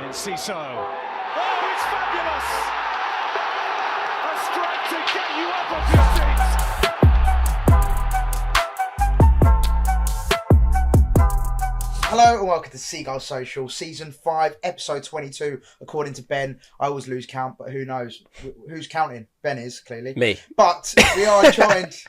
in Ciso. Oh, it's fabulous! A strike to get you up off your seats. Hello and welcome to Seagulls Social, Season 5, Episode 22. According to Ben, I always lose count, but who knows? Who's counting? Ben is, clearly. Me. But we are joined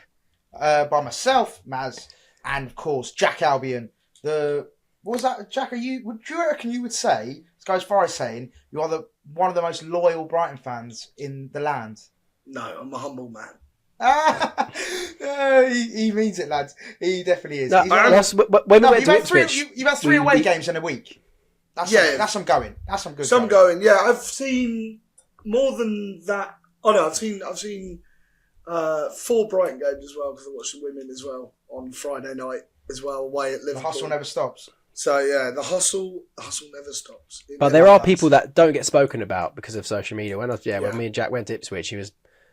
by myself, Maz, and of course, Jack Albion. What was that, Jack? Do you reckon you would say, this goes far as saying, you are one of the most loyal Brighton fans in the land? No, I'm a humble man. He means it, lads. He definitely is. No, when we went to Ipswich, you've had three away games in a week. That's some going. That's some good. Some going. Yeah, I've seen more than that. Oh no, I've seen 4 Brighton games as well because I watched the women as well on Friday night as well away at Liverpool. The hustle never stops. So yeah, the hustle never stops. but there are people that don't get spoken about because of social media. When me and Jack went to Ipswich, he was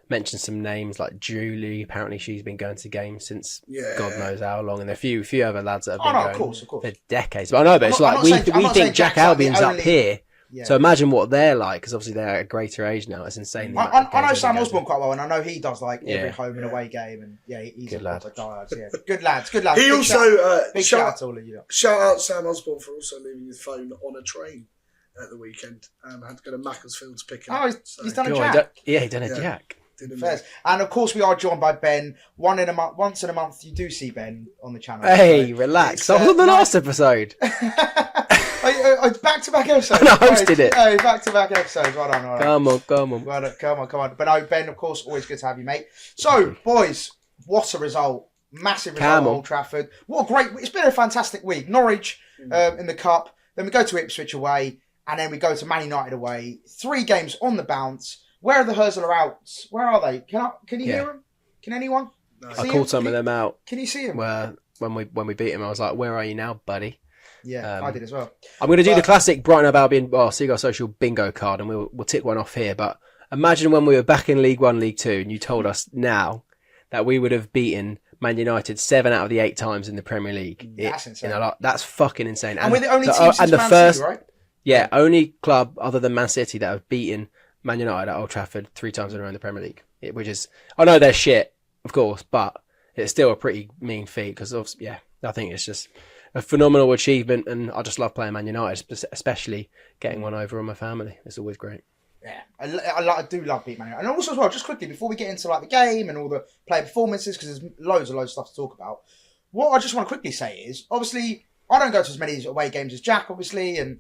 mentioned some names like Julie. Apparently, she's been going to games since God knows how long, and there are a few other lads that have been going of course. for decades. But I know, but it's like we think Jack Albion's up here. Yeah. So imagine what they're like, because obviously they're at a greater age now. It's insane. I know Sam Osborne quite well, and I know he does every home and away game, and he's good lad. Good lads. He big also big shout out to all of you. Shout out Sam Osborne for also leaving his phone on a train at the weekend. Had to go to Macclesfield to pick him up. He's done a jack. He done a jack. And of course we are joined by Ben. Once in a month you do see Ben on the channel. Hey, relax. I was on the last episode. Back-to-back episodes. I hosted it. Oh, back-to-back episodes. Well done. Come on. Come on. But no, Ben, of course, always good to have you, mate. So, boys, what a result. Massive result at Old Trafford. It's been a fantastic week. Norwich in the Cup. Then we go to Ipswich away. And then we go to Man United away. 3 games on the bounce. Where are the Hurzeler outs? Where are they? Can you hear them? Can anyone? No. I called some of them out. Can you see them? When we beat him, I was like, "Where are you now, buddy?" Yeah, I did as well. I'm going to do the classic Brighton Hove Albion, Seagulls Social bingo card, and we'll tick one off here. But imagine when we were back in League 1, League 2, and you told us now that we would have beaten Man United 7 out of the 8 times in the Premier League. That's insane. That's fucking insane. And we're the only team since Man City, right? Yeah, only club other than Man City that have beaten Man United at Old Trafford 3 times in a row in the Premier League. Which is, I know they're shit, of course, but it's still a pretty mean feat because, I think it's just a phenomenal achievement, and I just love playing Man United, especially getting one over on my family. It's always great. Yeah, I do love beating Man United. And also as well, just quickly, before we get into the game and all the player performances, because there's loads of stuff to talk about, what I just want to quickly say is, obviously, I don't go to as many away games as Jack, obviously, and,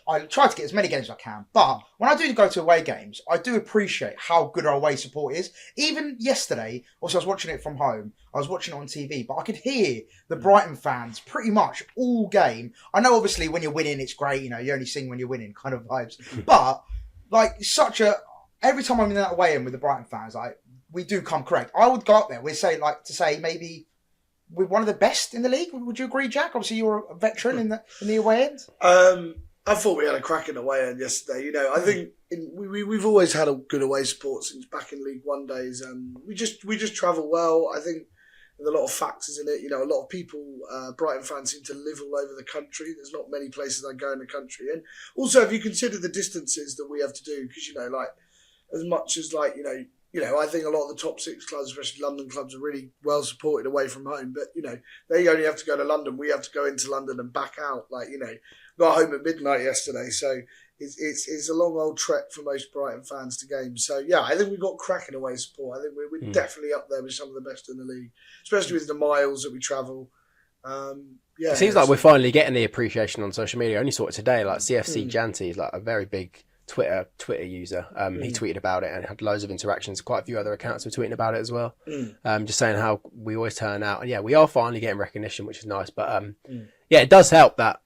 I try to get as many games as I can. But when I do go to away games, I do appreciate how good our away support is. Even yesterday, also I was watching it from home. I was watching it on TV, but I could hear the Brighton fans pretty much all game. I know obviously when you're winning, it's great. You only sing when you're winning kind of vibes. But every time I'm in that away end with the Brighton fans, we do come correct. I would go up there. We'd say maybe we're one of the best in the league. Would you agree, Jack? Obviously, you're a veteran in the away end. I thought we had a cracking away end yesterday. I think we've always had a good away support since back in League 1 days. We just travel well. I think there's a lot of factors in it. A lot of people, Brighton fans, seem to live all over the country. There's not many places I go in the country, and also if you consider the distances that we have to do, because as much as I think a lot of the top 6 clubs, especially London clubs, are really well supported away from home. But, they only have to go to London. We have to go into London and back out. Got home at midnight yesterday. So it's a long old trek for most Brighton fans to games. So, yeah, I think we've got cracking away support. I think we're definitely up there with some of the best in the league, especially with the miles that we travel. It seems like we're finally getting the appreciation on social media. I only saw it today. CFC Janty is a very big Twitter user. He tweeted about it and had loads of interactions. Quite a few other accounts were tweeting about it as well. Just saying how we always turn out, and we are finally getting recognition, which is nice. But it does help that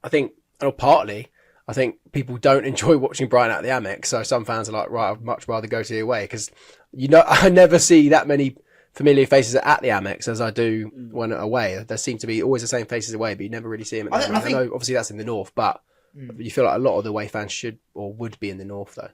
partly I think people don't enjoy watching Brighton at the Amex. So some fans are like, right, I'd much rather go to the away because I never see that many familiar faces at the Amex as I do when away. There seem to be always the same faces away, but you never really see them at the Amex. I know obviously that's in the north, but you feel like a lot of the away fans should or would be in the north though.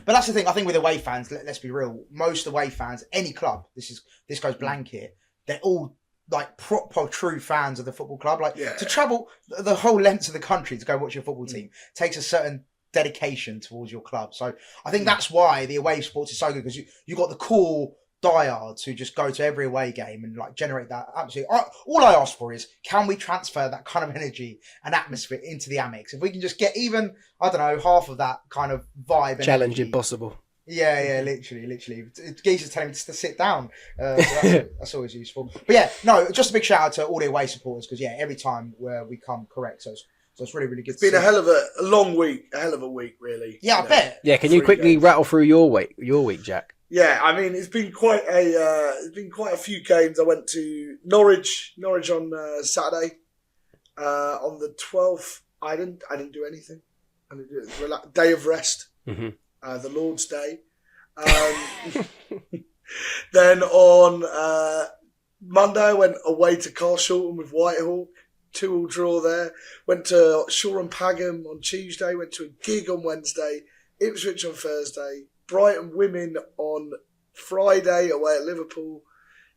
But that's the thing. I think with away fans, let's be real. Most away fans, any club, this goes blanket. They're all like proper true fans of the football club. Like Yeah. to travel the whole length of the country to go watch your football team takes a certain dedication towards your club. So I think that's why the away sports is so good, because you got the core diehards who just go to every away game and like generate that absolutely. All I ask for is, can we transfer that kind of energy and atmosphere into the Amex? If we can just get even, I don't know, half of that kind of vibe. Challenge energy. impossible. Yeah, literally. Geezer's telling me to sit down. So that's always useful. But yeah, no, just a big shout out to all the away supporters, because yeah, every time where we come correct, so it's really, really good. It's been a hell of a long week, a hell of a week, really. Yeah, I bet. Yeah, can you quickly rattle through your week, Jack? Yeah, I mean, it's been quite a few games. I went to Norwich on Saturday. On the 12th, I didn't do anything. I didn't do it. Day of rest. Mm-hmm. The Lord's Day. Then on Monday, I went away to Carshalton with Whitehall. 2-2 draw there. Went to Shore and Pagham on Tuesday. Went to a gig on Wednesday. Ipswich on Thursday. Brighton women on Friday away at Liverpool.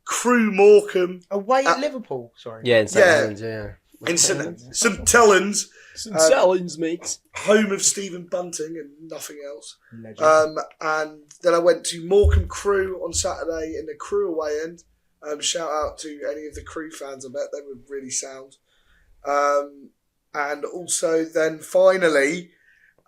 Crewe Morecambe. Away at Liverpool, sorry. Yeah, in St Helens, yeah. In St Helens. St Helens, mate. Home of Stephen Bunting and nothing else. Legend. And then I went to Morecambe Crewe on Saturday in the Crewe away end. Shout out to any of the Crewe fans, I bet they were really sound. And also then finally,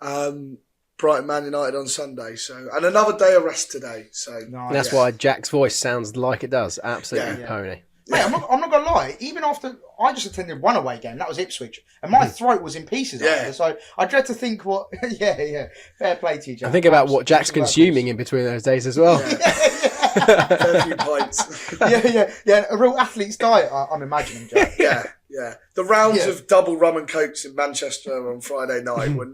Brighton Man United on Sunday. So, and another day of rest today. So Nice. That's why Jack's voice sounds like it does. Absolutely pony. Mate, I'm not gonna lie. Even after I just attended one away game, that was Ipswich, and my throat was in pieces after. So I dread to think what. Yeah. Fair play to you, Jack. I think about what Jack's consuming in between those days as well. a few pints. Yeah. A real athlete's diet. I'm imagining, Jack. Yeah. The rounds of double rum and cokes in Manchester on Friday night were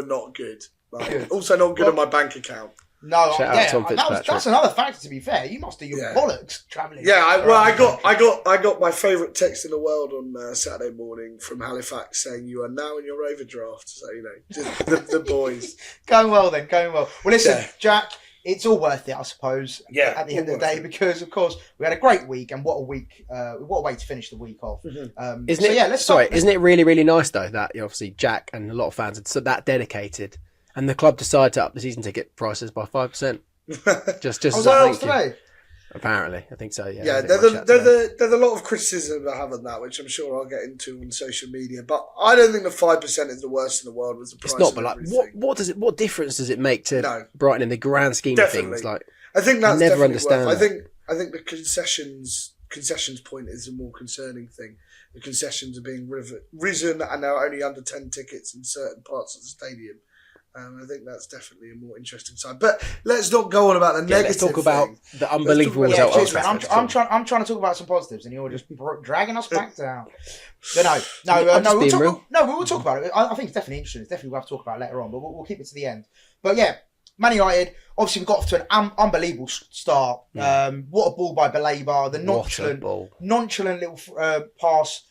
not good. But also not good on my bank account. No, Shout out Tom Fitzpatrick. That's another factor. To be fair, you must do your bollocks travelling. Yeah, I got my favourite text in the world on Saturday morning from Halifax saying you are now in your overdraft. So just the boys Going well. Well, listen, Jack. It's all worth it, I suppose. Yeah, At the end of the day, because of course we had a great week, and what a week! What a way to finish the week off. Isn't it? Yeah, isn't it really, really nice though that obviously Jack and a lot of fans are so that dedicated, and the club decided to up the season ticket prices by 5%. Just as a thank you. Today? Apparently, I think so. Yeah. There's a lot of criticism I have on that, which I'm sure I'll get into on social media. But I don't think the 5% is the worst in the world. With the price, it's not. But like, what difference does it make to Brighton in the grand scheme of things? Like, I think that's never understand. I think the concessions point is a more concerning thing. The concessions are being risen, and there are only under 10 tickets in certain parts of the stadium. I think that's definitely a more interesting side. But let's not go on about the negative. Let's talk about the unbelievable result. Cheers, man. I'm trying to talk about some positives, and you're just dragging us back down. But no. We'll talk about it. I think it's definitely interesting. It's definitely worth talking about later on. But we'll keep it to the end. But yeah, Man United. Obviously, we got off to an unbelievable start. What a ball by Baleba. The nonchalant little pass.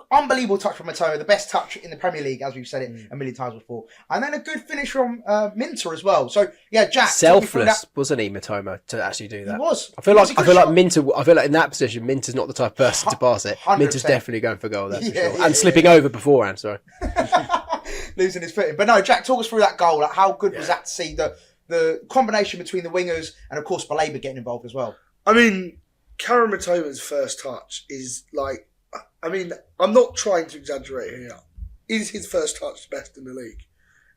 Unbelievable touch from Minteh, the best touch in the Premier League, as we've said it a million times before. And then a good finish from Minteh as well. So, yeah, Jack. Selfless, wasn't he, Matoma, to actually do that? He was. I feel like Minteh, in that position, Minteh's not the type of person to pass it. 100%. Minteh's definitely going for goal there, for sure. And slipping over beforehand, sorry. Losing his footing. But no, Jack, talk us through that goal. Like, how good was that to see the combination between the wingers and, of course, Baleba getting involved as well? I mean, Karim Mitoma's first touch is like... I mean, I'm not trying to exaggerate here. Is his first touch best in the league?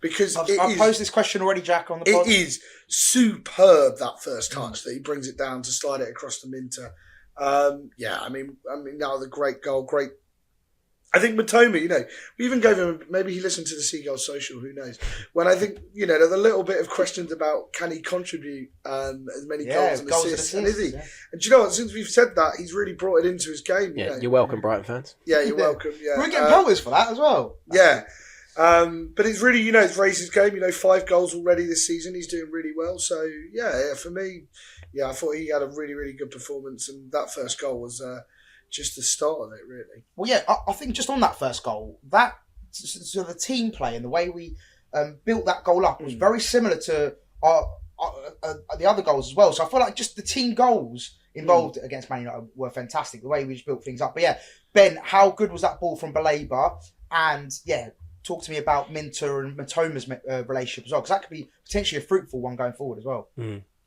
Because I've posed this question already, Jack, on the pod. It is superb, that first touch that he brings it down to slide it across to Minteh. I mean, now the great goal, great. I think Mitoma, we even gave him, maybe he listened to the Seagulls Social, who knows. When I think, there's a little bit of questions about can he contribute as many goals and assists, and is he? Yeah. And do you know what, since we've said that, he's really brought it into his game. You're welcome, Brighton fans. Yeah, you're welcome. Yeah. We're getting pelters for that as well. Yeah. But it's really, it's raised his game, 5 goals already this season. He's doing really well. So, for me, I thought he had a really, really good performance, and that first goal was... just the start of it, really. Well, yeah, I think just on that first goal, that so the team play and the way we built that goal up was very similar to the other goals as well. So I feel like just the team goals involved against Man United were fantastic. The way we just built things up. But yeah, Ben, how good was that ball from Baleba? And yeah, talk to me about Minteh and Matoma's relationship as well, because that could be potentially a fruitful one going forward as well.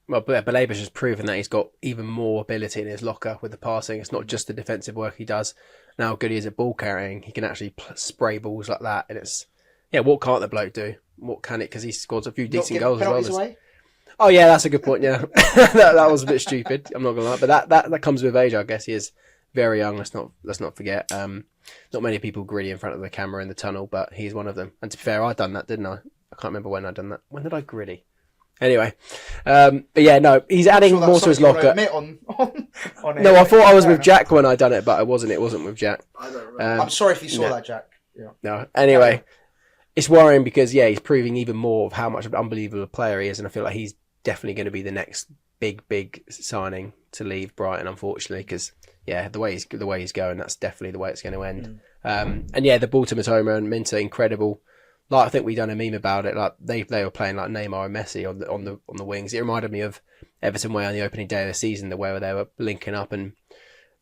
Well, Baleba's just proven that he's got even more ability in his locker with the passing. It's not just the defensive work he does. And how good he is at ball carrying. He can actually spray balls like that. And it's, what can't the bloke do? What can it? Because he scores a few decent goals as well. Away? Oh, yeah, that's a good point, yeah. that was a bit stupid, I'm not going to lie. But that comes with age, I guess. He is very young, let's not forget. Not many people gritty in front of the camera in the tunnel, but he's one of them. And to be fair, I done that, didn't I? I can't remember when I done that. When did I gritty? Anyway, but yeah, no, he's adding more to his locker. On no, I thought I was with Jack when I done it, but I wasn't. It wasn't with Jack. I don't remember. I'm sorry if you saw that, Jack. Yeah. No. Anyway, it's worrying because he's proving even more of how much of an unbelievable player he is, and I feel like he's definitely going to be the next big signing to leave Brighton, unfortunately, because the way he's going, that's definitely the way it's going to end. And yeah, the ball to Mitoma and Minteh, incredible. Like I think we done a meme about it. Like they were playing like Neymar and Messi on the wings. It reminded me of Everton way on the opening day of the season, the way they were linking up. And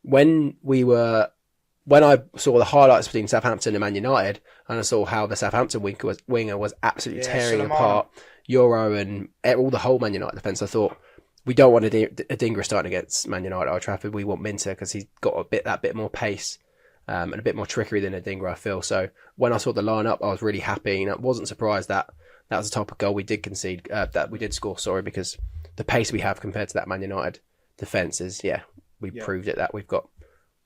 when I saw the highlights between Southampton and Man United, and I saw how the Southampton winger was absolutely tearing apart Euro and all the whole Man United defence, I thought we don't want Adingra starting against Man United at Old Trafford. We want Minteh because he's got that bit more pace. And a bit more trickery than Adingra, I feel. So when I saw the lineup, I was really happy, and I wasn't surprised that was the type of goal we did concede, that we did score. Sorry, because the pace we have compared to that Man United defence is, we proved it that we've got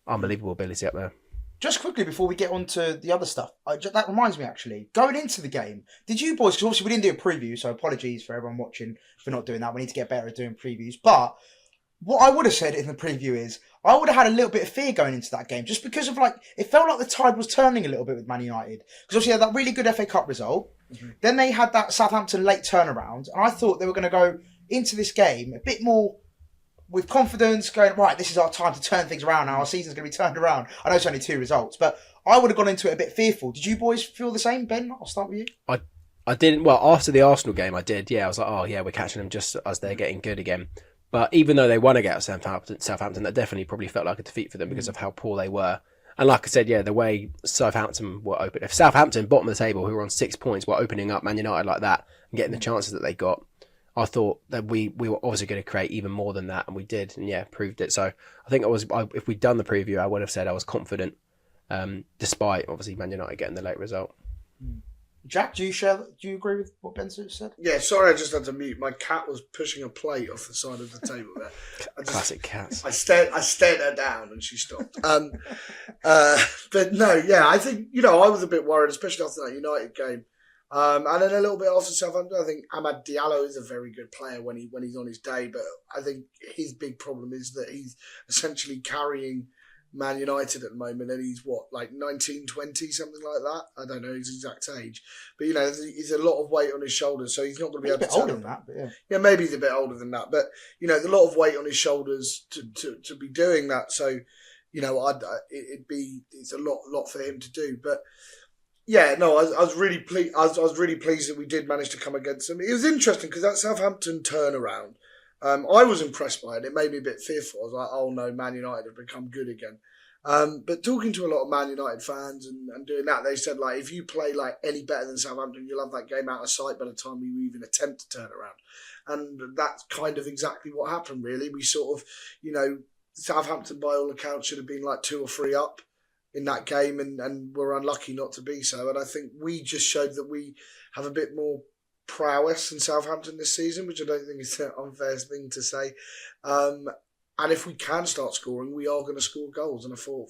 unbelievable ability up there. Just quickly before we get on to the other stuff, that reminds me actually, going into the game, did you boys? Because obviously we didn't do a preview, so apologies for everyone watching for not doing that. We need to get better at doing previews, but. What I would have said in the preview is I would have had a little bit of fear going into that game just because of it felt like the tide was turning a little bit with Man United because obviously they had that really good FA Cup result. Then they had that Southampton late turnaround, and I thought they were going to go into this game a bit more with confidence, going right. This is our time to turn things around. Now our season's going to be turned around. I know it's only 2 results, but I would have gone into it a bit fearful. Did you boys feel the same, Ben? I'll start with you. I didn't. Well, after the Arsenal game, I did. Yeah, I was like, oh yeah, we're catching them just as they're getting good again. But even though they won against Southampton, that definitely probably felt like a defeat for them because of how poor they were. And like I said, the way Southampton were open. If Southampton, bottom of the table, who were on 6 points, were opening up Man United like that and getting the chances that they got, I thought that we were obviously going to create even more than that, and we did, and proved it. So I think if we'd done the preview, I would have said I was confident, despite obviously Man United getting the late result. Jack, do you agree with what Ben said? Yeah, sorry, I just had to mute. My cat was pushing a plate off the side of the table there. Classic cats. I stared her down and she stopped. But no, I think, I was a bit worried, especially after that United game. And then a little bit after Southampton, I think Amad Diallo is a very good player when he's on his day, but I think his big problem is that he's essentially carrying Man United at the moment, and he's 19, 20, something like that. I don't know his exact age, but he's a lot of weight on his shoulders, so he's not going to be able to. Older than that, but yeah, maybe he's a bit older than that, but there's a lot of weight on his shoulders to be doing that. So, it's a lot for him to do. But I was really pleased. I was really pleased that we did manage to come against them. It was interesting because that Southampton turnaround. I was impressed by it. It made me a bit fearful. I was like, oh no, Man United have become good again. But talking to a lot of Man United fans and doing that, they said, if you play any better than Southampton, you'll have that game out of sight by the time we even attempt to turn around. And that's kind of exactly what happened, really. We sort of, Southampton, by all accounts, should have been 2 or 3 up in that game and were unlucky not to be so. And I think we just showed that we have a bit more prowess in Southampton this season, which I don't think is an unfair thing to say. And if we can start scoring, we are going to score goals. And I thought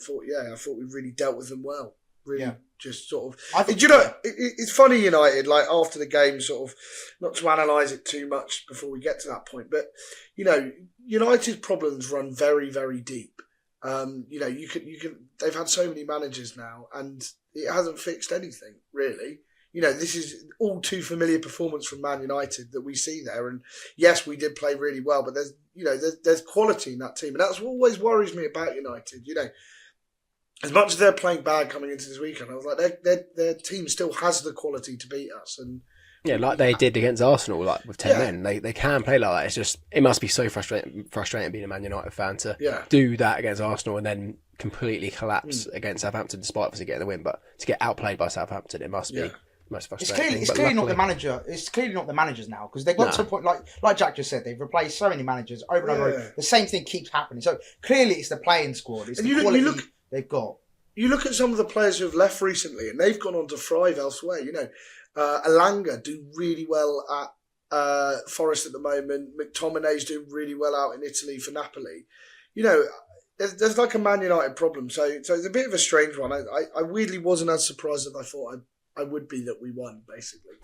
we really dealt with them well. Really, just sort of. I think, it's funny, United, after the game, sort of, not to analyse it too much before we get to that point, but United's problems run very, very deep. You can. They've had so many managers now, and it hasn't fixed anything really. This is all too familiar performance from Man United that we see there. And yes, we did play really well, but there's quality in that team. And that's what always worries me about United. as much as they're playing bad coming into this weekend, I was like, their team still has the quality to beat us. And yeah, like they did against Arsenal, like with 10 men. They can play like that. It's just, it must be so frustrating being a Man United fan to do that against Arsenal and then completely collapse against Southampton, despite obviously getting the win. But to get outplayed by Southampton, it must be most frustrating. It's clearly not the manager. It's clearly not the managers now, because they've got to a point, like Jack just said, they've replaced so many managers over and over. The same thing keeps happening. So clearly, it's the playing squad. It's the quality they've got. You look at some of the players who have left recently, and they've gone on to thrive elsewhere. You know, Elanga do really well at Forest at the moment. McTominay's doing really well out in Italy for Napoli. You know, there's like a Man United problem. So it's a bit of a strange one. I weirdly wasn't as surprised as I thought I would be that we won, basically.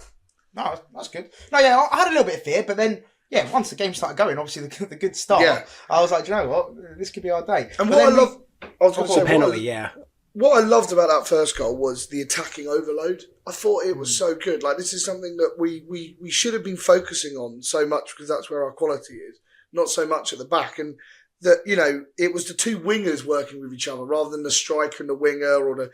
No, that's good. No, yeah, I had a little bit of fear, but then, yeah, once the game started going, obviously the good start, I was like, do you know what? This could be our day. And what I love... I was going to say, penalty, what I loved about that first goal was the attacking overload. I thought it was so good. Like, this is something that we should have been focusing on so much, because that's where our quality is, not so much at the back. And that, you know, it was the two wingers working with each other rather than the striker and the winger or the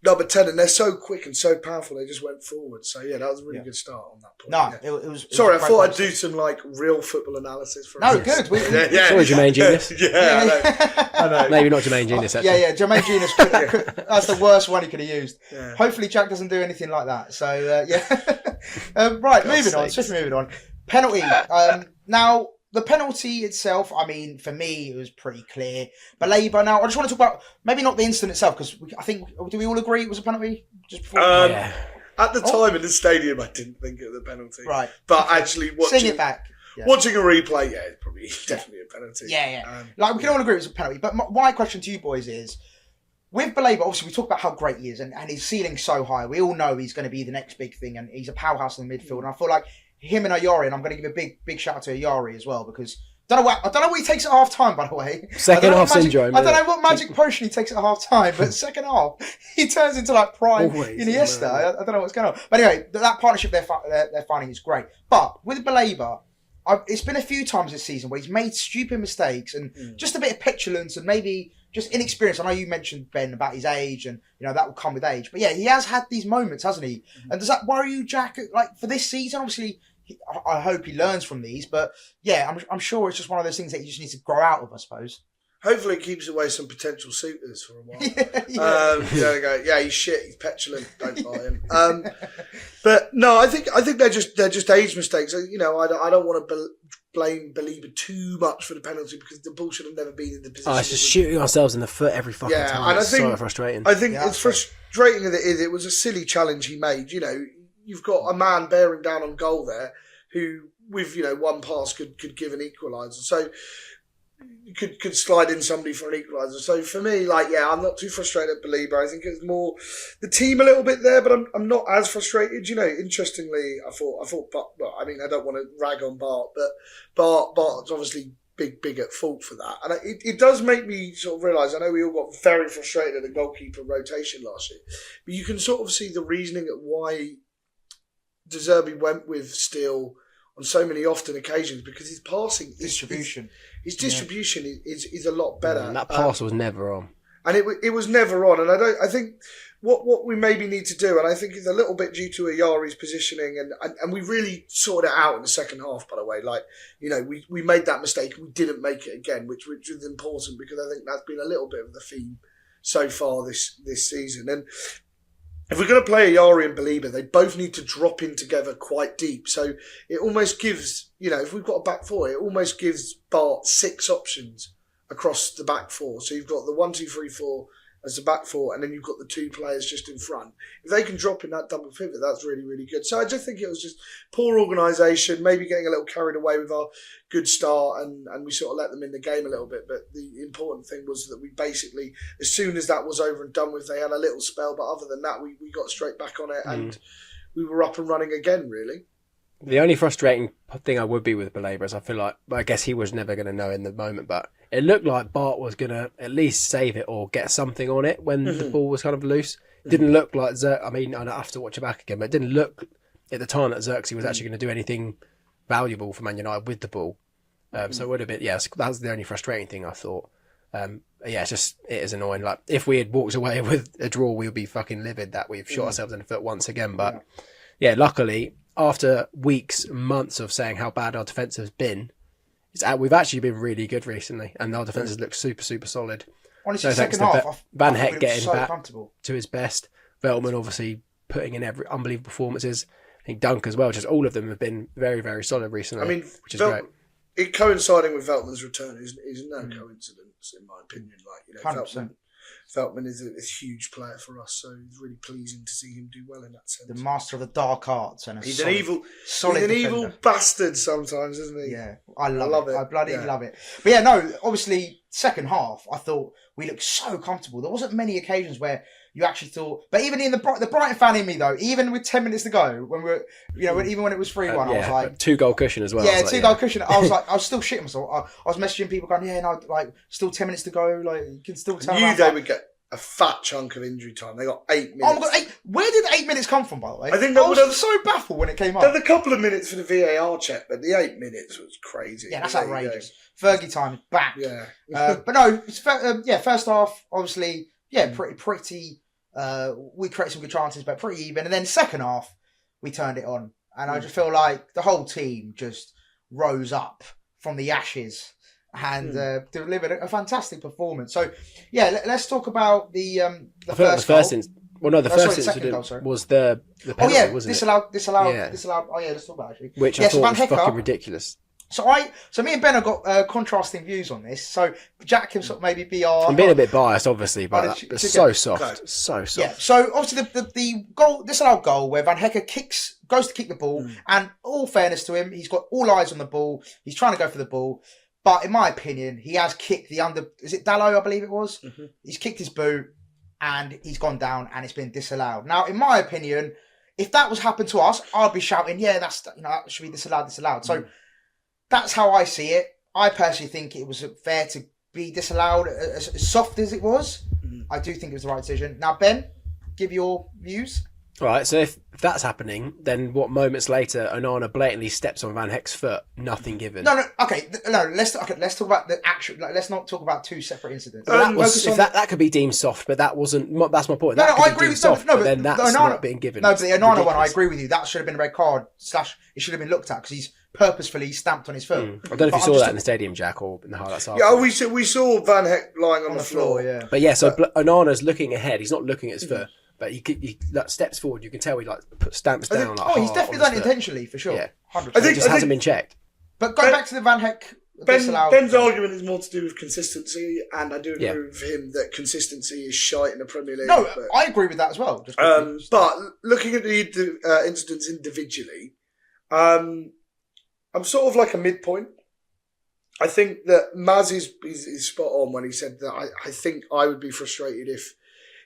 number 10. And they're so quick and so powerful, they just went forward. So, yeah, that was a really good start on that point. No, it was sorry, I thought I'd do some, like, real football analysis for us. No, good. Sorry, Jermaine Genius. I know. Maybe not Jermaine Genius, actually. Yeah, Jermaine Genius. That's the worst one he could have used. Yeah. Hopefully, Jack doesn't do anything like that. So, right, moving on. Penalty. Now, the penalty itself, I mean, for me, it was pretty clear. But Labour, now, I just want to talk about, maybe not the incident itself, because I think, do we all agree it was a penalty? Just before? At the time in the stadium, I didn't think it was a penalty. Right. But actually, Sing it back. Watching a replay, it's probably definitely a penalty. Yeah. Like, we can all agree it was a penalty. But my question to you boys is, with Baleba, obviously, we talk about how great he is, and his ceiling's so high. We all know he's going to be the next big thing, and he's a powerhouse in the midfield. And I feel like him and Ayari, and I'm going to give a big shout out to Ayari as well, because I don't know what he takes at half time, by the way. Second half syndrome. I don't know what magic potion he takes at half time, but second half, he turns into like prime Iniesta. I don't know what's going on. But anyway, that partnership they're finding is great. But with Baleba, it's been a few times this season where he's made stupid mistakes and just a bit of petulance and maybe just inexperience. I know you mentioned, Ben, about his age, and you know that will come with age. But yeah, he has had these moments, hasn't he? And does that worry you, Jack? Like for this season, obviously, I hope he learns from these. But yeah, I'm sure it's just one of those things that he just needs to grow out of, I suppose. Hopefully, it keeps away some potential suitors for a while. He's shit. He's petulant. Don't buy him. But no, I think they're just age mistakes. You know, I don't want to blame Baleba too much for the penalty, because the ball should have never been in the position. It's just shooting ourselves in the foot every fucking time. And I think, so frustrating. I think it's frustrating that it was a silly challenge he made. You know, you've got a man bearing down on goal there who, with one pass, could give an equaliser. So you could slide in somebody for an equaliser. So for me, I'm not too frustrated at Baleba. I think it's more the team a little bit there, but I'm not as frustrated. You know, interestingly, I thought, I don't want to rag on Bart, but Bart's obviously big at fault for that. And it does make me sort of realise, I know we all got very frustrated at the goalkeeper rotation last year, but you can sort of see the reasoning at why De Zerbi went with Steele on so many often occasions, because his passing distribution is a lot better. And that pass was never on, and it was never on. And I think what we maybe need to do, and I think it's a little bit due to Ayari's positioning, and we really sorted it out in the second half. By the way, we made that mistake, and we didn't make it again, which was important, because I think that's been a little bit of the theme so far this season. And if we're going to play Ayari and Baleba, they both need to drop in together quite deep. So it almost gives, if we've got a back four, it almost gives Bart 6 options across the back four. So you've got the 1, 2, 3, 4 as the back four, and then you've got the 2 players just in front. If they can drop in that double pivot, that's really, really good. So I just think it was just poor organisation, maybe getting a little carried away with our good start, and we sort of let them in the game a little bit. But the important thing was that we basically, as soon as that was over and done with, they had a little spell, but other than that, we got straight back on it, and we were up and running again, really. The only frustrating thing I would be with Baleba is I guess he was never going to know in the moment, but it looked like Bart was going to at least save it or get something on it when the ball was kind of loose. It didn't look like I'd have to watch it back again, but it didn't look at the time that Xerxes was actually going to do anything valuable for Man United with the ball. So it would have been, that's the only frustrating thing I thought. Yeah, it is annoying. Like, if we had walked away with a draw, we would be fucking livid that we've shot ourselves in the foot once again. But yeah, luckily, after weeks, months of saying how bad our defence has been, we've actually been really good recently, and our defence has looked super, super solid. Honestly, So thanks second to half, Van I Heck thought getting so back comfortable. to his best, Veltman obviously putting in every unbelievable performances. I think Dunk as well. Just all of them have been very, very solid recently. I mean, which is great. It coinciding with Veltman's return is no coincidence, in my opinion. Like, you know, 100%. Veltman is a huge player for us, so it's really pleasing to see him do well in that sense. The master of the dark arts, and He's solid, an evil, solid he's an defender. evil bastard sometimes, isn't he? Yeah, I love it. I bloody Yeah. love it. But yeah, no, obviously, second half, I thought we looked so comfortable. There wasn't many occasions where you actually thought, but even in the Brighton fan in me though, even with 10 minutes to go, when we were, even when it was 3-1, I was like, 2-goal cushion as well. yeah, 2-goal cushion. I was like, I was still shitting myself. I was messaging people going, yeah, no, like, still 10 minutes to go, like, you can still tell. I knew they would get a fat chunk of injury time. They got 8 minutes. Oh my god, where did 8 minutes come from, by the way? I think that I was would have- so baffled when it came up. There's a couple of minutes for the VAR check, but the 8 minutes was crazy. Yeah, that's There you go. outrageous. Fergie time is back. Yeah. But no, it's first half, obviously, pretty. We created some good chances, but pretty even. And then second half, we turned it on, and I just feel like the whole team just rose up from the ashes and delivered a fantastic performance. So, yeah, let's talk about the first goal. Second goal was the penalty, wasn't it? Disallowed. Yeah. Disallowed. Oh yeah, let's talk about it, actually. Which I Yes, thought Van was Hecker. fucking ridiculous. So me and Ben have got contrasting views on this. So Jack can sort of maybe be our. I'm being a bit biased, obviously, but Oh, it's so soft, so soft. Yeah. So obviously the goal, disallowed goal, where Van Hecker goes to kick the ball, and all fairness to him, he's got all eyes on the ball. He's trying to go for the ball, but in my opinion, he has kicked the under. Is it Dallo? I believe it was. Mm-hmm. He's kicked his boot, and he's gone down, and it's been disallowed. Now, in my opinion, if that was happened to us, I'd be shouting, "Yeah, that should be disallowed." So. That's how I see it. I personally think it was fair to be disallowed, as soft as it was. I do think it was the right decision. Now, Ben, give your views. All right, so if that's happening, then what moments later, Onana blatantly steps on Van Heck's foot, nothing given. Let's talk about the actual. Let's not talk about two separate incidents. That could be deemed soft, but that wasn't. That's my point. I agree with soft, but then that's Onana, not being given. No, but the Onana one, I agree with you. That should have been a red card. It should have been looked at because he's purposefully stamped on his foot. I don't know if you saw that in the stadium, Jack, or in the highlights. Yeah, we saw Van Heck lying on the floor. Yeah, but yeah, so Onana's looking ahead. He's not looking at his foot. But he steps forward. You can tell he stamps down. He's definitely done it intentionally for sure. Yeah, 100%. I think it just hasn't been checked. But going back to the Van Heck, Ben's argument is more to do with consistency, and I do agree with him that consistency is shite in the Premier League. No, I agree with that as well. But looking at the incidents individually, I'm sort of like a midpoint. I think that Maz is spot on when he said that I think I would be frustrated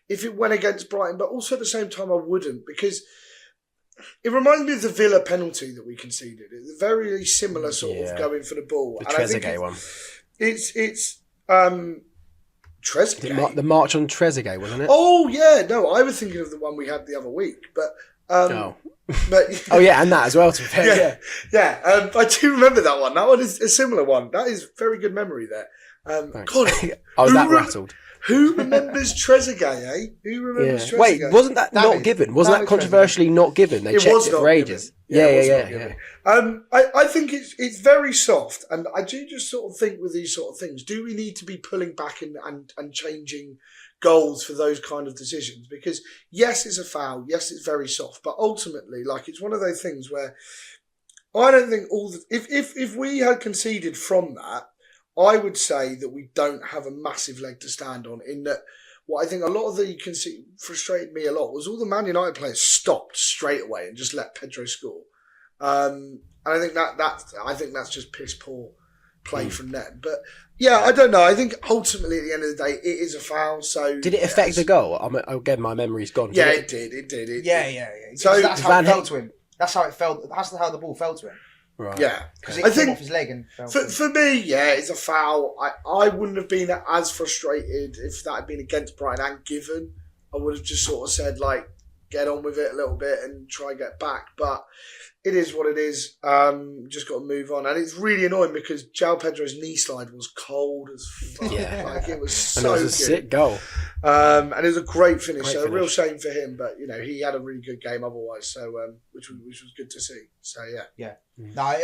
if it went against Brighton, but also at the same time I wouldn't, because it reminds me of the Villa penalty that we conceded. It's very similar sort of going for the ball. The Trezeguet one. It's Trezeguet. The march on Trezeguet, wasn't it? Oh yeah, no, I was thinking of the one we had the other week, but but oh yeah, and that as well. To be fair, I do remember that one. That one is a similar one. That is very good memory there. God, I was that rattled. Who remembers Trezeguet, eh? Who remembers Trezeguet? Wait, wasn't that not given? Wasn't that controversially not given? They checked it for ages. Yeah. I think it's very soft, and I do just sort of think with these sort of things, do we need to be pulling back and changing goals for those kind of decisions? Because yes, it's a foul, yes, it's very soft, but ultimately, like, it's one of those things where I don't think if we had conceded from that, I would say that we don't have a massive leg to stand on, in that what I think a lot of frustrated me a lot was all the Man United players stopped straight away and just let Pedro score. And I think that's just piss poor play from them. But yeah, I don't know. I think ultimately at the end of the day, it is a foul. So did it affect the goal? Again, my memory's gone. Yeah, it did. Yeah. So that's how it fell to him. That's how it fell. That's how the ball fell to him. Right. Yeah, because it came off his leg and fell. For me, yeah, it's a foul. I wouldn't have been as frustrated if that had been against Brighton and given. I would have just sort of said, like, get on with it a little bit and try and get back. But it is what it is. Just got to move on. And it's really annoying because João Pedro's knee slide was cold as fuck. Yeah. Like, it was so And it was a good. sick goal. And it was a great finish. Great So a real finish. shame for him. But, he had a really good game otherwise. So which was good to see. So, yeah. No,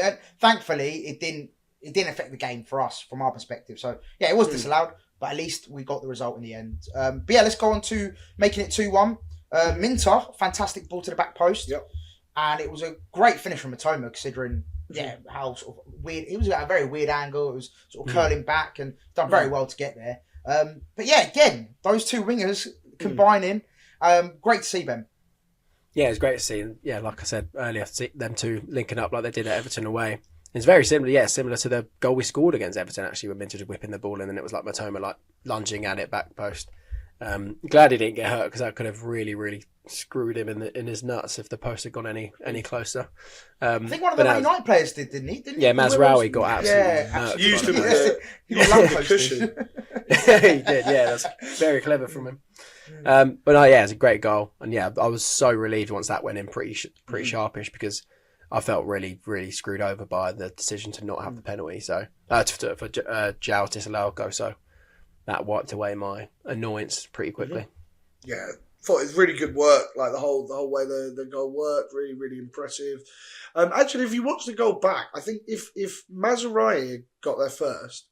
thankfully it didn't affect the game for us from our perspective. So yeah, it was disallowed, but at least we got the result in the end. But yeah, let's go on to making it 2-1. Minteh, fantastic ball to the back post. Yep. And it was a great finish from Matoma, considering how sort of weird it was. At a very weird angle. It was sort of curling back and done very well to get there. But yeah, again, those two wingers combining, great to see them. Yeah, it's great to see. And yeah, like I said earlier, to see them two linking up like they did at Everton away. It's very similar to the goal we scored against Everton, actually, with Minteh whipping the ball in, and it was like Matoma like lunging at it back post. Glad he didn't get hurt, because that could have really, really screwed him in his nuts if the post had gone any closer. I think one of the Man United players didn't he? Yeah, Mazraoui got absolutely hurt. Used him He as lamp a posted. cushion. He did, yeah, that's very clever from him. But no, yeah, it's a great goal, and yeah, I was so relieved once that went in pretty sharpish, because I felt really, really screwed over by the decision to not have the penalty. So for João disallowed go, so that wiped away my annoyance pretty quickly. Yeah, thought it was really good work. Like the whole way the goal worked, really, really impressive. Actually, if you watch the goal back, I think if Mazraoui got there first,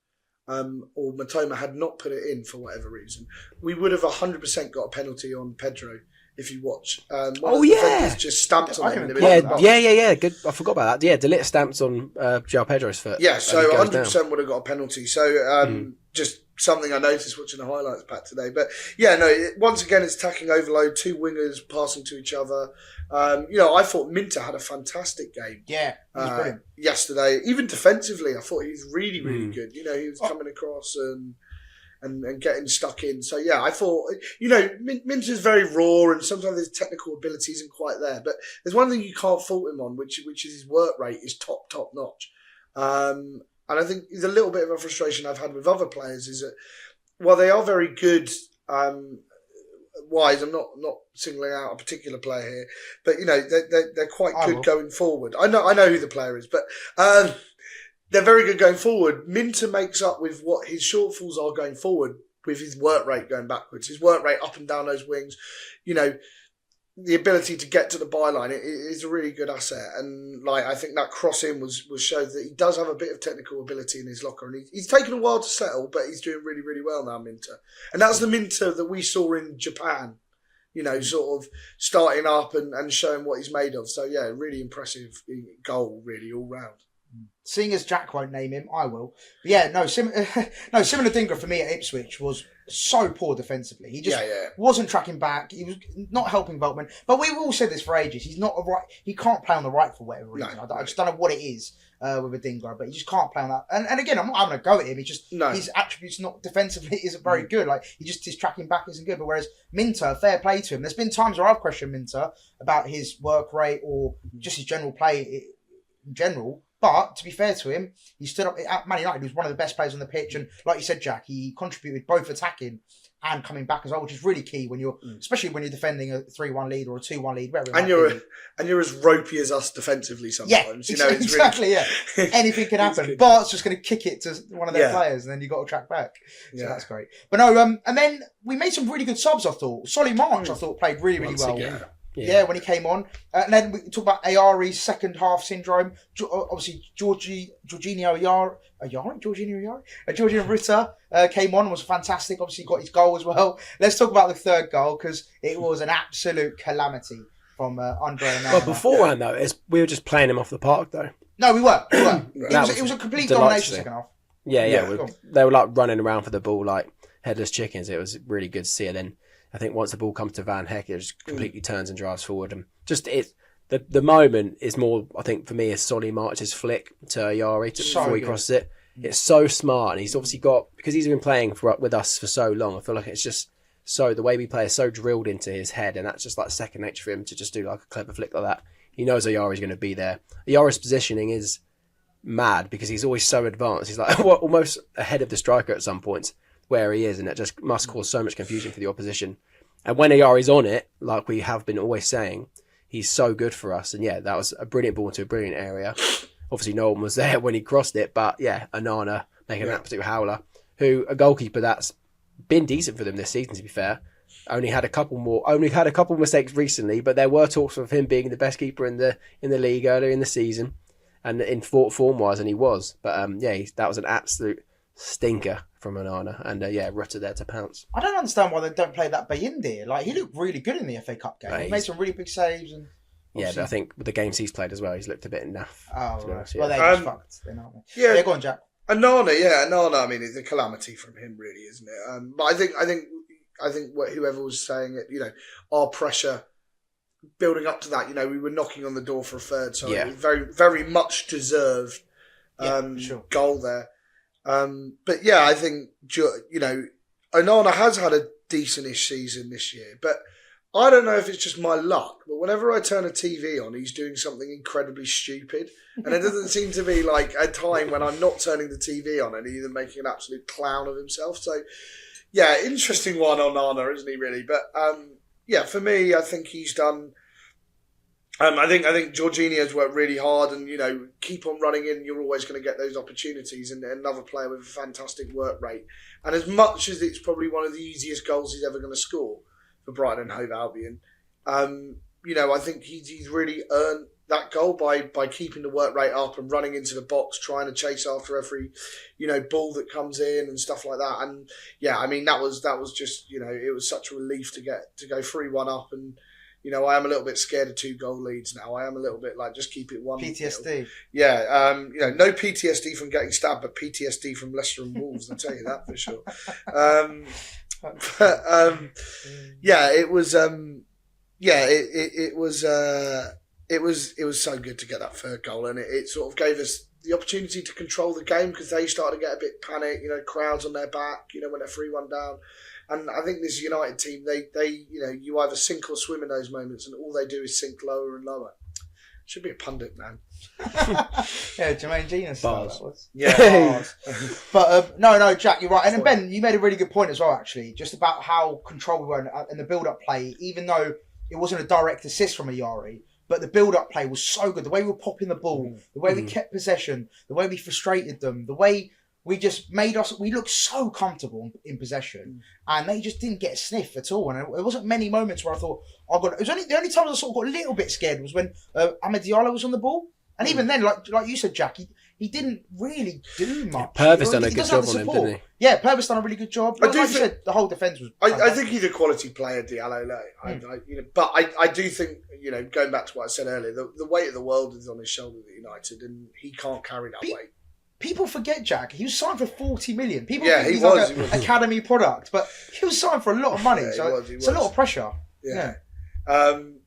or Matoma had not put it in for whatever reason, we would have 100% got a penalty on Pedro. If you watch, one of the defenders just stamped on him in the middle of the box. Yeah. Good. I forgot about that. Yeah, De Ligt stamps on João Pedro's foot. Yeah, so and he goes 100% down. would have got a penalty. So just something I noticed watching the highlights back today. But yeah, no, once again, it's attacking overload, two wingers passing to each other. I thought Minteh had a fantastic game. Yeah, he was brilliant. Yesterday. Even defensively, I thought he was really, really good. He was coming across and getting stuck in. So yeah, I thought, Minteh is very raw, and sometimes his technical ability isn't quite there. But there's one thing you can't fault him on, which is his work rate is top notch. And I think there's a little bit of a frustration I've had with other players is that while they are very good, wise, I'm not singling out a particular player here, but they're quite good going forward. I know who the player is, but they're very good going forward. Minteh makes up with what his shortfalls are going forward with his work rate going backwards. His work rate up and down those wings, the ability to get to the byline is a really good asset. And I think that cross in was shows that he does have a bit of technical ability in his locker. And he's taken a while to settle, but he's doing really, really well now, Minteh. And that's the Minteh that we saw in Japan, sort of starting up and showing what he's made of. So yeah, really impressive goal, really, all round. Seeing as Jack won't name him, I will. But yeah, similar Dingra for me at Ipswich was so poor defensively. He just wasn't tracking back. He was not helping Veltman. But we've all said this for ages. He's not he can't play on the right for whatever reason. No. I just don't know what it is with a Dingra, but he just can't play on that. And again, I'm not having a go at him. He just his attributes not defensively isn't very good. Like his tracking back isn't good. But whereas Minteh, fair play to him. There's been times where I've questioned Minteh about his work rate or just his general play in general. But to be fair to him, he stood up at Man United. He was one of the best players on the pitch, and like you said, Jack, he contributed both attacking and coming back as well, which is really key when you're, especially when you're defending a 3-1 lead or a 2-1 lead, wherever. And you're as ropey as us defensively sometimes. Yeah, it's exactly. Really... Yeah, anything can happen. Bart's just going to kick it to one of their players, and then you got to track back. So that's great. But no, and then we made some really good subs. I thought Solly March, I thought played really, really well. Again. Yeah, when he came on. And then we talk about Ayari's second half syndrome. Obviously, Jorginho Ritter came on and was fantastic. Obviously, got his goal as well. Let's talk about the third goal, because it was an absolute calamity from Andre Onana. Well, beforehand, though, we were just playing him off the park, though. No, we weren't. It was a complete domination second half. Yeah. They were like running around for the ball like headless chickens. It was really good to see. And then I think once the ball comes to Van Heck, it just completely turns and drives forward. And just the moment is more, I think, for me, is Solly March's flick to Ayari before he crosses it. It's so smart. And he's obviously because he's been playing with us for so long, I feel like it's just the way we play is so drilled into his head. And that's just like second nature for him to just do like a clever flick like that. He knows Ayari's going to be there. Ayari's positioning is mad because he's always so advanced. He's like almost ahead of the striker at some points where he is, and it just must cause so much confusion for the opposition. And when Ayari's on it, like we have been always saying, he's so good for us. And yeah, that was a brilliant ball into a brilliant area. Obviously, no one was there when he crossed it, but yeah, Onana making an absolute howler. Who a goalkeeper that's been decent for them this season, to be fair. Only had a couple mistakes recently, but there were talks of him being the best keeper in the league earlier in the season, and in form wise, and he was. But that was an absolute stinker from Onana, and Rutter there to pounce. I don't understand why they don't play that Bayindi. Like, he looked really good in the FA Cup game. He made some really big saves and. Yeah, but I think with the games he's played as well, he's looked a bit naff. Oh, right. Honest, Well, they're just fucked, then, aren't they? Yeah, go on, Jack. Onana, I mean, it's a calamity from him, really, isn't it? But I think whoever was saying it, our pressure building up to that, we were knocking on the door for a third, so it was very, very much deserved goal there. But yeah, I think, Onana has had a decent-ish season this year, but I don't know if it's just my luck, but whenever I turn a TV on, he's doing something incredibly stupid. And it doesn't seem to be like a time when I'm not turning the TV on and he's either making an absolute clown of himself. So, yeah, interesting one on Onana, isn't he, really? But, for me, I think he's done... I think Jorginho's worked really hard and, keep on running in, you're always going to get those opportunities, and another player with a fantastic work rate. And as much as it's probably one of the easiest goals he's ever going to score for Brighton Hove Albion, I think he's really earned that goal by keeping the work rate up and running into the box, trying to chase after every, ball that comes in and stuff like that. And yeah, I mean, that was just, it was such a relief to go 3-1 up. And, I am a little bit scared of 2-goal leads now. I am a little bit like, just keep it 1. PTSD. Yeah. No PTSD from getting stabbed, but PTSD from Leicester and Wolves. I'll tell you that for sure. It was. It was so good to get that third goal, and it sort of gave us the opportunity to control the game because they started to get a bit panic. Crowds on their back. When they're 3-1 down, and I think this United team, they you either sink or swim in those moments, and all they do is sink lower and lower. Should be a pundit, man. Yeah, Jermaine Genius. Bars. That was. Yeah. Bars. But no, Jack, you're right. And then Ben, you made a really good point as well, actually, just about how controlled we were in the build-up play, even though it wasn't a direct assist from Ayari. But the build-up play was so good. The way we were popping the ball, the way we kept possession, the way we frustrated them, the way we just we looked so comfortable in possession, and they just didn't get a sniff at all. And there wasn't many moments where I thought, it was only the only time I sort of got a little bit scared was when Amad Diallo was on the ball. And even then, like you said, Jack, he didn't really do much. Purvis done a good job on him, didn't he? Yeah, Purvis done a really good job. Like you said, the whole defence was... I think he's a quality player, Diallo. But I do think, going back to what I said earlier, the weight of the world is on his shoulders at United, and he can't carry that weight. People forget, Jack, he was signed for 40 million. People think he's like an academy product, but he was signed for a lot of money. It's a lot of pressure. Yeah.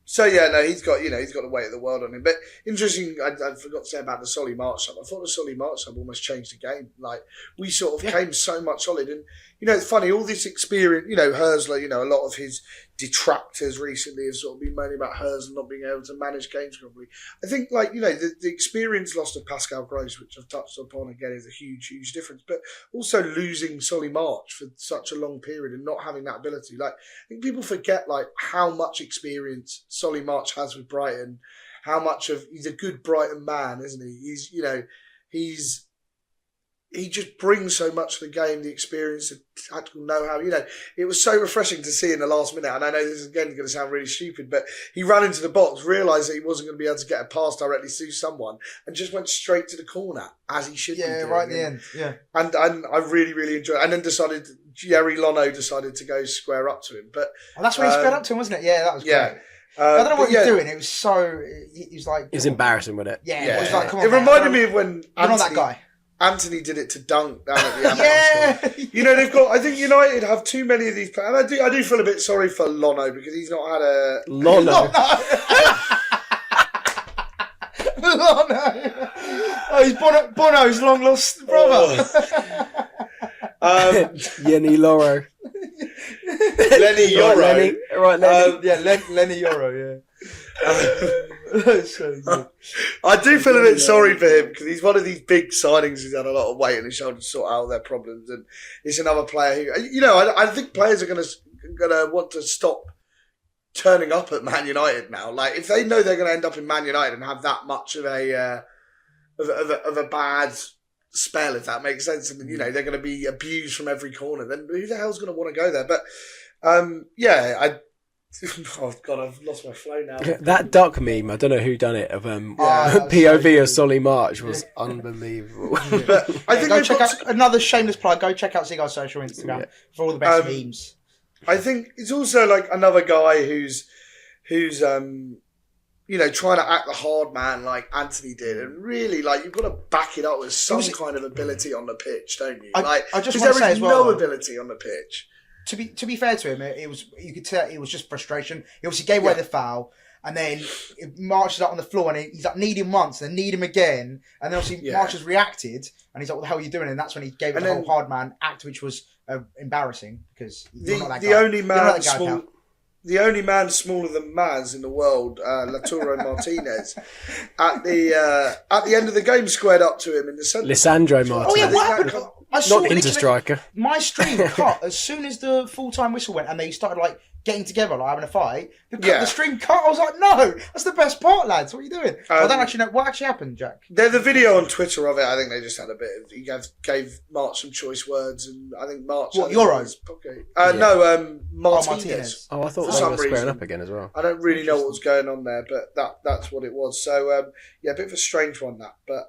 He's got the weight of the world on him. But interesting, I forgot to say about the Solly March sub. I thought the Solly March sub almost changed the game. Like, we sort of came so much solid. And, it's funny, all this experience, Herzler, a lot of his detractors recently have sort of been moaning about Herzler not being able to manage games properly. I think, the experience lost of Pascal Gross, which I've touched upon again, is a huge, huge difference. But also losing Solly March for such a long period and not having that ability. I think people forget, how much experience Solly March has with Brighton, how much of... He's a good Brighton man, isn't he? He just brings so much to the game, the experience, the tactical know-how. It was so refreshing to see in the last minute. And I know this is again going to sound really stupid, but he ran into the box, realised that he wasn't going to be able to get a pass directly to someone, and just went straight to the corner, as he should be doing. Yeah, right at the end. Yeah. And I really, really enjoyed it. And then Jerry Lono decided to go square up to him. But that's when he squared up to him, wasn't it? Yeah, that was great. Yeah. I don't know what he was doing. It was so... He was like... It was embarrassing, wasn't it? Yeah. It was like, come on, it reminded me of when... You're not that guy. Anthony did it to Dunk down at the Amateur. They've got... I think United have too many of these players. And I do feel a bit sorry for Lono because he's not had a... Lono. Lono. Oh, he's Bono's long lost brother. Yenny Loro. Lenny Yoro. Lenny. Right, Lenny. Lenny Yoro, so good. I do feel a bit sorry for him because he's one of these big signings who's had a lot of weight on his shoulders to sort out their problems, and it's another player who, I think players are going to gonna want to stop turning up at Man United now. Like, if they know they're going to end up in Man United and have that much of a bad spell, if that makes sense, and they're going to be abused from every corner, then who the hell's going to want to go there? But oh God, I've lost my flow now. That duck meme, I don't know who done it, of POV of Solly March was unbelievable. But I think go check out another shameless plug. Go check out Seagulls Social Instagram for all the best memes. I think it's also like another guy who's trying to act the hard man like Anthony did, and really, like, you've got to back it up with some kind of ability on the pitch, don't you? I just want to say as well, no ability on the pitch. To be fair to him, you could tell it was just frustration. He obviously gave away the foul, and then it marches up on the floor, and he's like, need him once, then need him again, and then obviously March reacted, and he's like, what the hell are you doing? And that's when he gave it the whole hard man act, which was embarrassing, because you're not that guy. The only man smaller than Maz in the world, Laturo Martinez, at the end of the game squared up to him in the centre. Lissandro Martinez. Oh yeah, what happened? I saw Not Inter-striker. My stream cut as soon as the full-time whistle went and they started like getting together, like having a fight. The stream cut. I was like, no, that's the best part, lads. What are you doing? I don't actually know what actually happened, Jack. There's a video on Twitter of it. I think they just had a bit of. He gave March some choice words, and I think March. What, Euros? No, Martinez. Oh, I thought they were squaring up again as well. I don't really know what was going on there, but that's what it was. So a bit of a strange one, that. But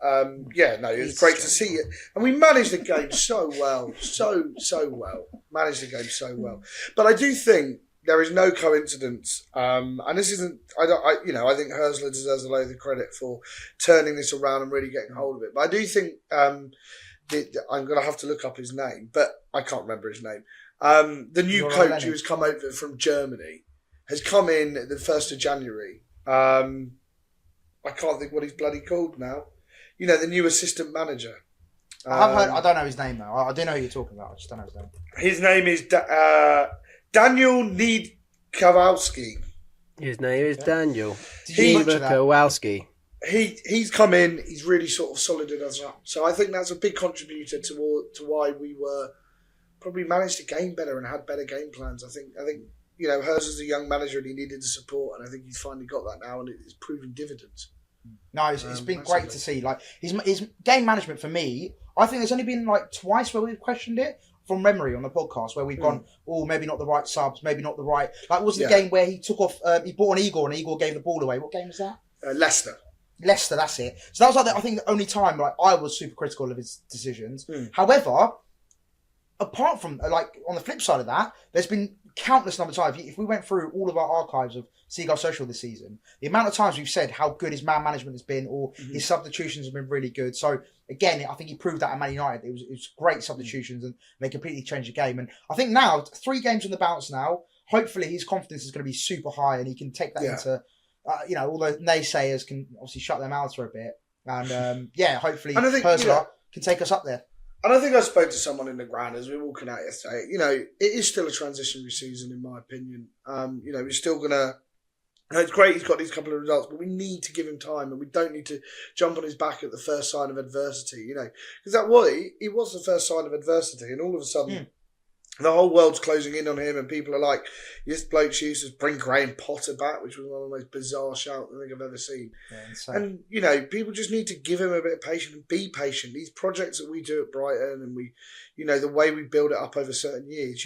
it was great to see it, and we managed the game so well, so well. Managed the game so well, but I do think there is no coincidence, and this isn't. I think Hersler deserves a load of credit for turning this around and really getting hold of it. But I do think I'm going to have to look up his name, but I can't remember his name. The new coach who has come over from Germany has come in the 1st of January. I can't think what he's bloody called now. The new assistant manager. I've heard. I don't know his name though. I do know who you're talking about. I just don't know his name. His name is Daniel Kowalski. His name is Daniel Kowalski. He's come in. He's really sort of solided us up. So I think that's a big contributor to why we were probably managed the game better and had better game plans. I think Hers is a young manager and he needed the support, and I think he's finally got that now, and it's proving dividends. No, it's been great to see. Like his game management for me, I think there's only been like twice where we've questioned it from memory on the podcast, where we've gone, maybe not the right subs, maybe not the right. Like, was the game where he took off? He bought an Igor, and Igor gave the ball away. What game was that? Leicester, that's it. So that was I think the only time like I was super critical of his decisions. However, apart from like on the flip side of that, there's been countless number of times. If we went through all of our archives of Seagulls Social this season, the amount of times we've said how good his man management has been, or his substitutions have been really good. So again, I think he proved that at Man United. It was great substitutions, and they completely changed the game. And I think now 3 games on the bounce now. Hopefully, his confidence is going to be super high, and he can take that into. All the naysayers can obviously shut their mouths for a bit, and hopefully Hersler can take us up there. And I think I spoke to someone in the ground as we were walking out yesterday. It is still a transitionary season, in my opinion. We're still gonna. It's great he's got these couple of results, but we need to give him time, and we don't need to jump on his back at the first sign of adversity. Because that was it was the first sign of adversity, and all of a sudden. The whole world's closing in on him, and people are like, this bloke's used to bring Graham Potter back, which was one of the most bizarre shouts I think I've ever seen. Yeah, and, people just need to give him a bit of patience and be patient. These projects that we do at Brighton, and we, the way we build it up over certain years,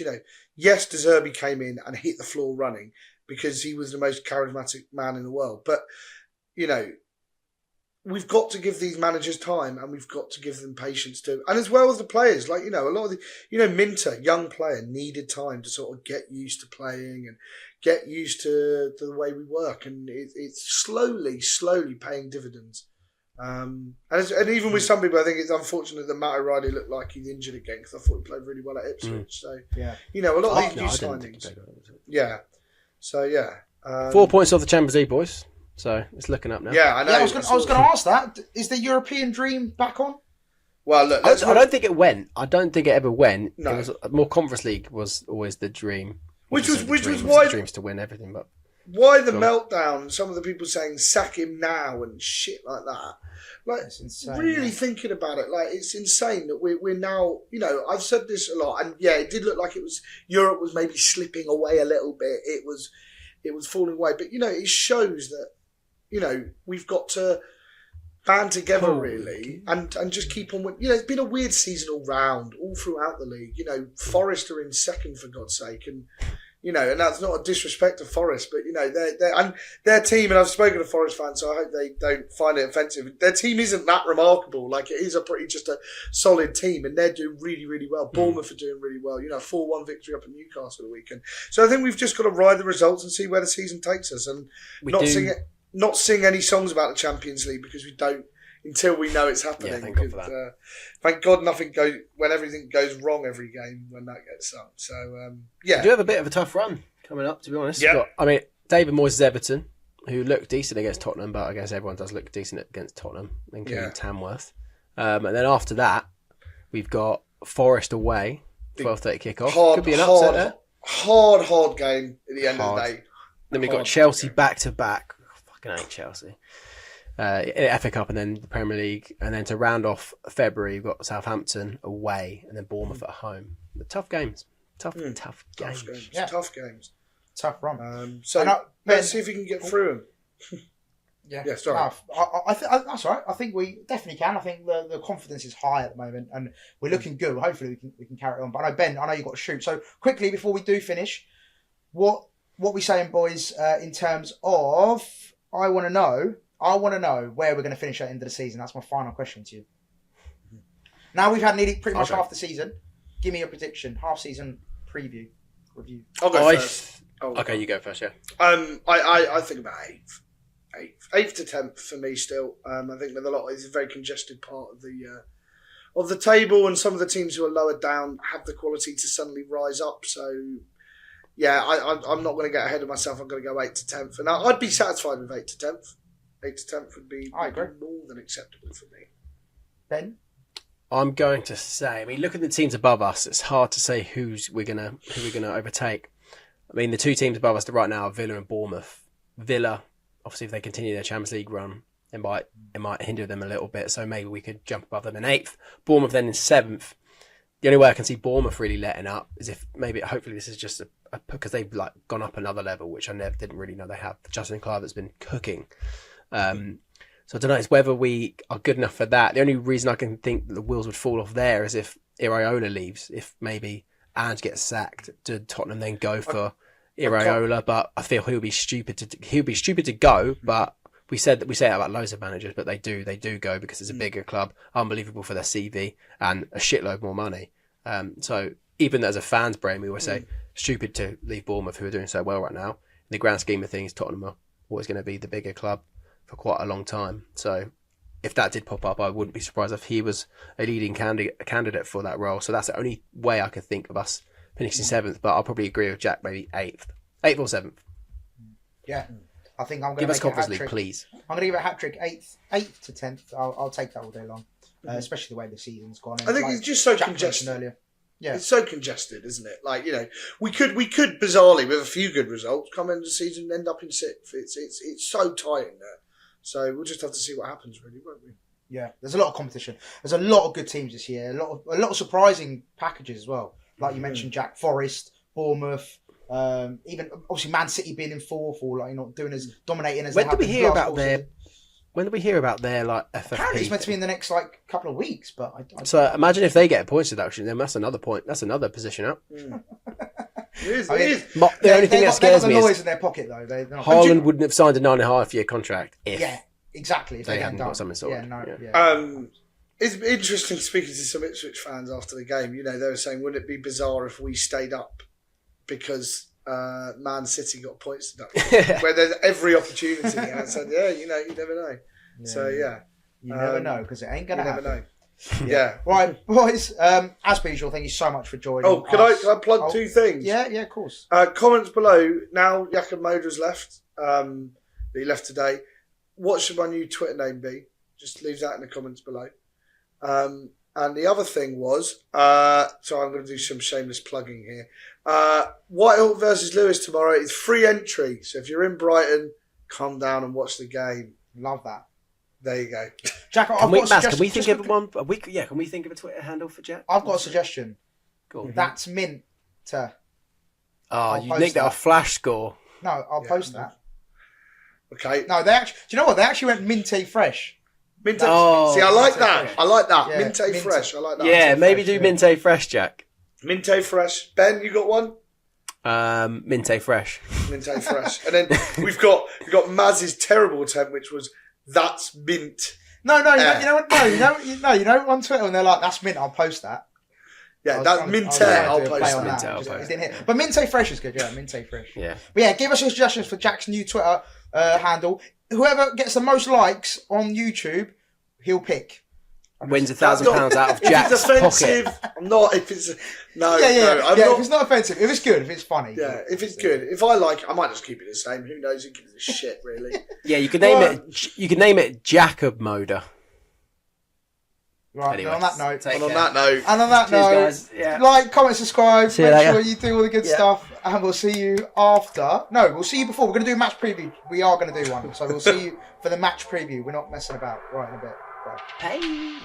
yes, De Zerbi came in and hit the floor running because he was the most charismatic man in the world. But, we've got to give these managers time, and we've got to give them patience too. And as well as the players, like, a lot of the, Minteh, young player, needed time to sort of get used to playing and get used to the way we work. And it's slowly paying dividends. And even with some people, I think it's unfortunate that Matt O'Reilly looked like he's injured again, because I thought he played really well at Ipswich. So, a lot of these new signings. Yeah. So, 4 points off the Champions League, boys. So it's looking up now. Yeah, I know. Yeah, I was going to ask that. Is the European dream back on? Well, look, I don't think it went. I don't think it ever went. No. It was more Conference League was always the dream. Which was why the dreams to win everything. But why the meltdown? Some of the people saying sack him now and shit like that. Like, It's insane, really thinking about it, like, it's insane that we're now, I've said this a lot, and yeah, it did look like Europe was maybe slipping away a little bit. It was falling away, but it shows that we've got to band together really, and just keep on. It's been a weird season all round, all throughout the league. Forest are in second for God's sake, and and that's not a disrespect to Forest, but their team, and I've spoken to Forest fans, so I hope they don't find it offensive. Their team isn't that remarkable. Like, it is just a solid team, and they're doing really, really well. Bournemouth are doing really well. 4-1 victory up at Newcastle the weekend. So I think we've just got to ride the results and see where the season takes us, and not sing any songs about the Champions League, because we don't until we know it's happening. Yeah, thank God for that. Thank God nothing goes when everything goes wrong every game when that gets up. So yeah, we do have a bit of a tough run coming up, to be honest. Yeah. David Moyes' Everton, who looked decent against Tottenham, but I guess everyone does look decent against Tottenham, including Tamworth. And then after that, we've got Forest away, 12:30 kickoff. Could be an upset there. Hard game at the end of the day. Then we've got Chelsea back to back. Fucking hate Chelsea. FA Cup and then the Premier League, and then to round off February we've got Southampton away and then Bournemouth at home. The tough games, tough games. Yeah. Tough games, tough run. Let's see if we can get through them. Yeah, sorry. I think that's all right. I think we definitely can. I think the confidence is high at the moment, and we're looking good. Hopefully, we can carry it on. But I know, Ben, you've got to shoot. So quickly before we do finish, what we saying, boys? In terms of, I want to know where we're going to finish at the end of the season. That's my final question to you. Now we've had nearly pretty much half the season. Give me a prediction. Half season review. I'll go first. Okay, you go first. Yeah. I think about eighth to 10th for me still. I think with it's a very congested part of the table, and some of the teams who are lower down have the quality to suddenly rise up. So yeah, I'm not going to get ahead of myself. I'm going to go 8th to 10th, and I'd be satisfied with 8th to 10th. 8th to 10th would be more than acceptable for me. Ben? I'm going to say, look at the teams above us. It's hard to say who we're gonna overtake. The two teams above us right now are Villa and Bournemouth. Villa, obviously, if they continue their Champions League run, it might hinder them a little bit. So maybe we could jump above them in 8th. Bournemouth then in 7th. The only way I can see Bournemouth really letting up is if hopefully this is just because they've gone up another level, which I didn't really know they have. Justin Kluivert's been cooking. So I don't know, it's whether we are good enough for that. The only reason I can think that the wheels would fall off there is if Iraola leaves, if maybe Ange gets sacked, did Tottenham then go for Iraola? But I feel he'll be stupid to go. But we say that about loads of managers, but they do go because it's a bigger club, unbelievable for their CV and a shitload more money. So even as a fan's brain, we always say stupid to leave Bournemouth, who are doing so well right now. In the grand scheme of things, Tottenham are always going to be the bigger club for quite a long time. So if that did pop up, I wouldn't be surprised if he was a leading candidate for that role. So that's the only way I could think of us finishing 7th, but I'll probably agree with Jack, maybe 8th or 7th. Yeah, I think I'm going to give us Conference League, please. I'm going to give it a hat trick, 8th to 10th. I'll take that all day long, especially the way the season's gone. I think it's just so congested earlier. Yeah, it's so congested, isn't it? We could bizarrely, with a few good results, come into the season and end up in 6th. It's so tight in there. So we'll just have to see what happens, really, won't we? Yeah, there's a lot of competition. There's a lot of good teams this year. A lot of surprising packages as well. Like you mentioned, Jack, Forest, Bournemouth, even obviously Man City being in 4th, or not doing as dominating as. When did we hear about their FFP? Apparently, it's meant to be in the next couple of weeks. But so imagine if they get a points deduction, then that's another point. That's another position up. It is. The only thing that scares me is in their pocket though. Haaland wouldn't have signed a 9.5-year contract if exactly if they hadn't got something sorted. It's interesting speaking to some Ipswich fans after the game. They were saying, wouldn't it be bizarre if we stayed up because Man City got points deduction where there's every opportunity? And I said, you never know. So you never know because it ain't gonna happen. Never know. Yeah. Right, boys. As per usual, thank you so much for joining. Oh, can I plug 2 things? Yeah, of course. Comments below. Now Jakob Modra's left. He left today. What should my new Twitter name be? Just leave that in the comments below. And And the other thing was, so I'm going to do some shameless plugging here. Whitehall versus Lewis tomorrow is free entry. So if you're in Brighton, come down and watch the game. Love that. There you go. Jack, Can we think of one? Can we think of a Twitter handle for Jack? I've got a suggestion. Go on. That's Minteh. Oh, you nicked out a flash score. No, I'll post that. Okay. No, they actually. Do you know what? They actually went Minteh fresh. Minteh. Oh, See, I like that. fresh. I like that. Yeah, Minteh Minteh. fresh. I like that. Yeah, maybe fresh, do Minteh fresh, Jack. Minteh fresh. Ben, you got one? Minteh fresh. Minteh fresh. And then we've got Maz's terrible attempt, which was that's mint. No, you know what? You know on Twitter when they're like, "That's mint." I'll post that. Yeah, that's Minteh. I'll post on that. that. I'll post It didn't hit. But Minteh fresh is good. Yeah, Minteh fresh. Yeah. But yeah, give us your suggestions for Jack's new Twitter handle. Whoever gets the most likes on YouTube, he'll pick. Wins £1,000 out of Jack's if it's offensive, pocket. I'm not. If it's no, Yeah. no, I'm not. If it's not offensive, if it's good, if it's funny. Yeah, if it's good, if I like it, I might just keep it the same. Who knows? Who gives a shit, really? Yeah, you could name it. You could name it Jacob Moder. Right. Anyway, on that note. take And on care. that note, And on that Cheers, note, guys. Yeah. like, comment, subscribe. See you Make later. sure you do all the good stuff. And we'll see you after. No, we'll see you before. We're going to do a match preview. We are going to do one. So we'll see you for the match preview. We're not messing about. Right, in a bit. Bye. Hey.